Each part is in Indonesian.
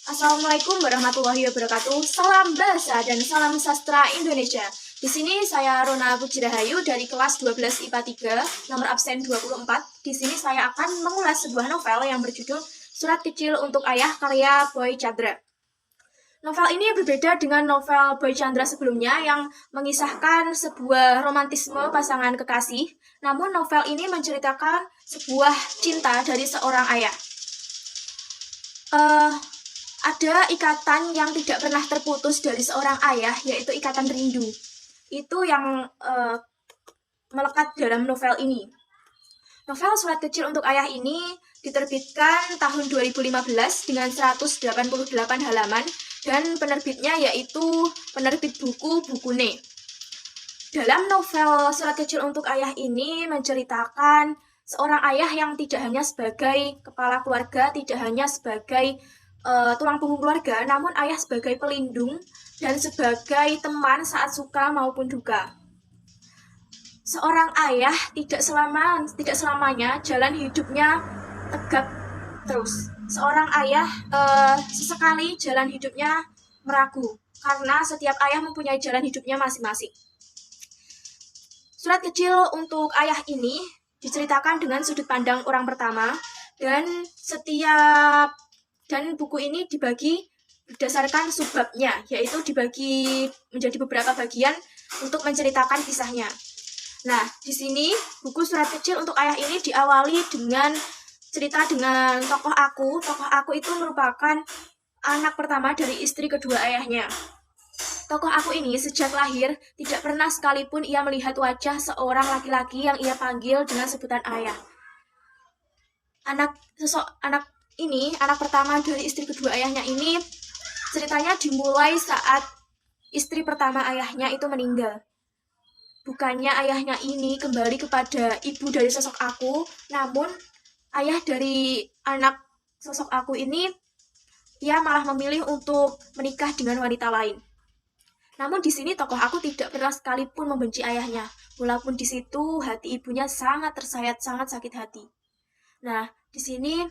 Assalamualaikum warahmatullahi wabarakatuh. Salam bahasa dan salam sastra Indonesia. Di sini saya Rona Pujirahayu dari kelas 12 IPA 3, nomor absen 24. Di sini saya akan mengulas sebuah novel yang berjudul Surat Kecil untuk Ayah karya Boy Tjandra. Novel ini berbeda dengan novel Boy Tjandra sebelumnya yang mengisahkan sebuah romantisme pasangan kekasih. Namun novel ini menceritakan sebuah cinta dari seorang ayah. Ada ikatan yang tidak pernah terputus dari seorang ayah, yaitu ikatan rindu. Itu yang melekat dalam novel ini. Novel Surat Kecil untuk Ayah ini diterbitkan tahun 2015 dengan 188 halaman dan penerbitnya yaitu penerbit buku Bukune. Dalam novel Surat Kecil untuk Ayah ini menceritakan seorang ayah yang tidak hanya sebagai kepala keluarga, tidak hanya sebagai tulang punggung keluarga, namun ayah sebagai pelindung dan sebagai teman saat suka maupun duka. Seorang ayah tidak selamanya jalan hidupnya tegap terus. Seorang ayah sesekali jalan hidupnya meragu, karena setiap ayah mempunyai jalan hidupnya masing-masing. Surat Kecil untuk Ayah ini diceritakan dengan sudut pandang orang pertama, dan buku ini dibagi berdasarkan subbabnya, yaitu dibagi menjadi beberapa bagian untuk menceritakan kisahnya. Nah, di sini buku Surat Kecil untuk Ayah ini diawali dengan cerita dengan tokoh aku. Tokoh aku itu merupakan anak pertama dari istri kedua ayahnya. Tokoh aku ini sejak lahir tidak pernah sekalipun ia melihat wajah seorang laki-laki yang ia panggil dengan sebutan ayah. Anak pertama dari istri kedua ayahnya ini, ceritanya dimulai saat istri pertama ayahnya itu meninggal. Bukannya ayahnya ini kembali kepada ibu dari sosok aku, namun ayah dari anak sosok aku ini, ia malah memilih untuk menikah dengan wanita lain. Namun di sini tokoh aku tidak pernah sekalipun membenci ayahnya, walaupun di situ hati ibunya sangat tersayat, sangat sakit hati. Nah, di sini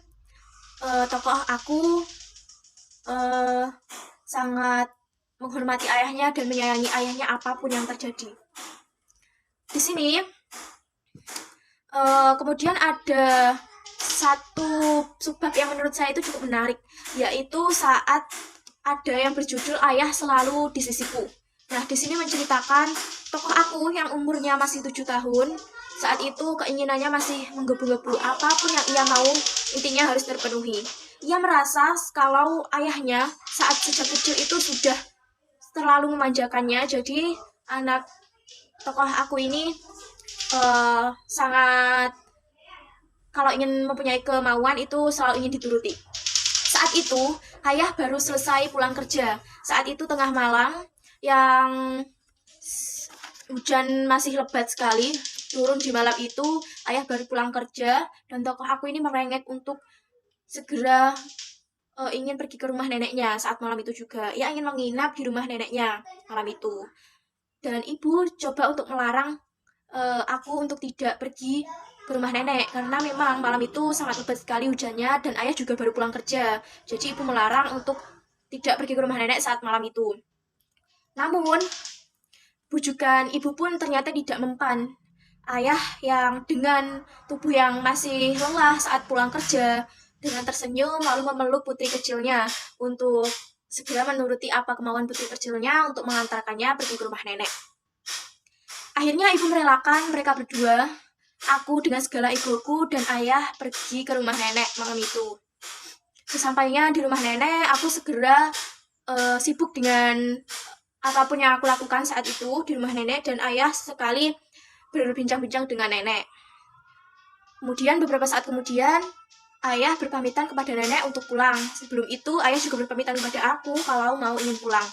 tokoh aku sangat menghormati ayahnya dan menyayangi ayahnya apapun yang terjadi. Di sini kemudian ada satu subbab yang menurut saya itu cukup menarik, yaitu saat ada yang berjudul Ayah Selalu di Sisiku. Nah, di sini menceritakan tokoh aku yang umurnya masih 7 tahun. Saat itu keinginannya masih menggebu-gebu, apapun yang ia mau intinya harus terpenuhi. Ia merasa kalau ayahnya saat sejak kecil itu sudah terlalu memanjakannya, jadi anak tokoh aku ini sangat, kalau ingin mempunyai kemauan itu selalu ingin dituruti. Saat itu ayah baru selesai pulang kerja. Saat itu tengah malam yang hujan masih lebat sekali turun di malam itu. Ayah baru pulang kerja dan tokoh aku ini merengek untuk segera ingin pergi ke rumah neneknya saat malam itu juga. Ia ingin menginap di rumah neneknya malam itu. Dan ibu coba untuk melarang aku untuk tidak pergi ke rumah nenek, karena memang malam itu sangat lebat sekali hujannya dan ayah juga baru pulang kerja. Jadi ibu melarang untuk tidak pergi ke rumah nenek saat malam itu. Namun bujukan ibu pun ternyata tidak mempan. Ayah yang dengan tubuh yang masih lelah saat pulang kerja, dengan tersenyum lalu memeluk putri kecilnya untuk segera menuruti apa kemauan putri kecilnya untuk mengantarkannya pergi ke rumah nenek. Akhirnya ibu merelakan mereka berdua, aku dengan segala egoku dan ayah, pergi ke rumah nenek malam itu. Sesampainya di rumah nenek, aku segera sibuk dengan apapun yang aku lakukan saat itu di rumah nenek, dan ayah sekali berbincang-bincang dengan nenek. Kemudian beberapa saat kemudian, ayah berpamitan kepada nenek untuk pulang. Sebelum itu, ayah juga berpamitan kepada aku kalau mau ingin pulang.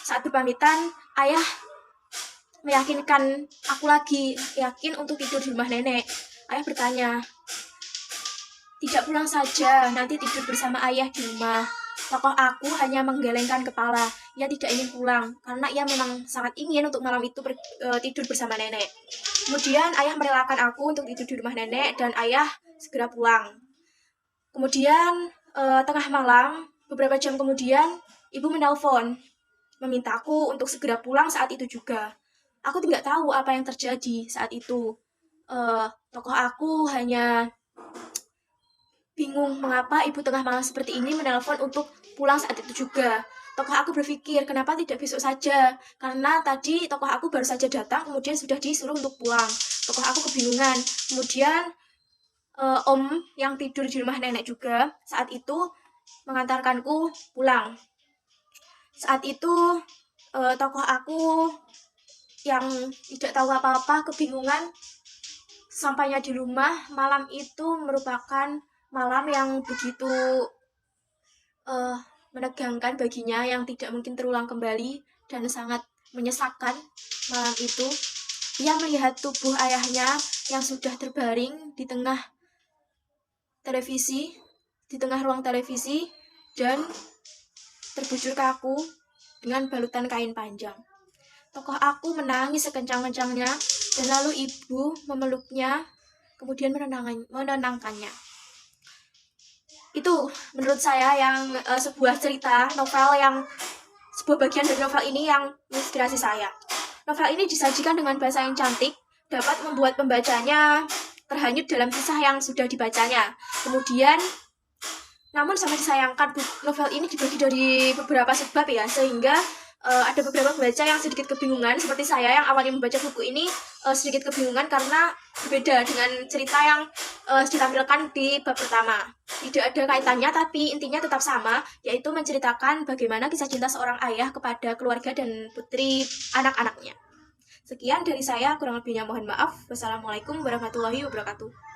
Saat berpamitan, ayah meyakinkan aku lagi, yakin untuk tidur di rumah nenek. Ayah bertanya, tidak pulang saja, nanti tidur bersama ayah di rumah. Tokoh aku hanya menggelengkan kepala. Ia tidak ingin pulang, karena ia memang sangat ingin untuk malam itu tidur bersama nenek. Kemudian ayah merelakan aku untuk tidur di rumah nenek, dan ayah segera pulang. Kemudian tengah malam, beberapa jam kemudian ibu menelpon memintaku untuk segera pulang saat itu juga. Aku tidak tahu apa yang terjadi saat itu. Tokoh aku hanya bingung mengapa ibu tengah malam seperti ini menelpon untuk pulang saat itu juga. Tokoh aku berpikir, kenapa tidak besok saja? Karena tadi tokoh aku baru saja datang, kemudian sudah disuruh untuk pulang. Tokoh aku kebingungan. Kemudian om yang tidur di rumah nenek juga saat itu mengantarkanku pulang. Saat itu tokoh aku yang tidak tahu apa-apa, kebingungan, sampainya di rumah, malam itu merupakan malam yang begitu menegangkan baginya, yang tidak mungkin terulang kembali dan sangat menyesakkan malam itu. Ia melihat tubuh ayahnya yang sudah terbaring di tengah televisi, di tengah ruang televisi, dan terbujur kaku dengan balutan kain panjang. Tokoh aku menangis sekencang-kencangnya, dan lalu ibu memeluknya, kemudian menenangkannya. Itu menurut saya yang sebuah cerita novel, yang sebuah bagian dari novel ini yang menginspirasi saya. Novel ini disajikan dengan bahasa yang cantik, dapat membuat pembacanya terhanyut dalam kisah yang sudah dibacanya. Kemudian, namun sangat disayangkan novel ini dibagi dari beberapa sebab ya, sehingga ada beberapa pembaca yang sedikit kebingungan, seperti saya yang awalnya membaca buku ini sedikit kebingungan karena berbeda dengan cerita yang ditampilkan di bab pertama. Tidak ada kaitannya, tapi intinya tetap sama, yaitu menceritakan bagaimana kisah cinta seorang ayah kepada keluarga dan putri anak-anaknya. Sekian dari saya, kurang lebihnya mohon maaf. Wassalamualaikum warahmatullahi wabarakatuh.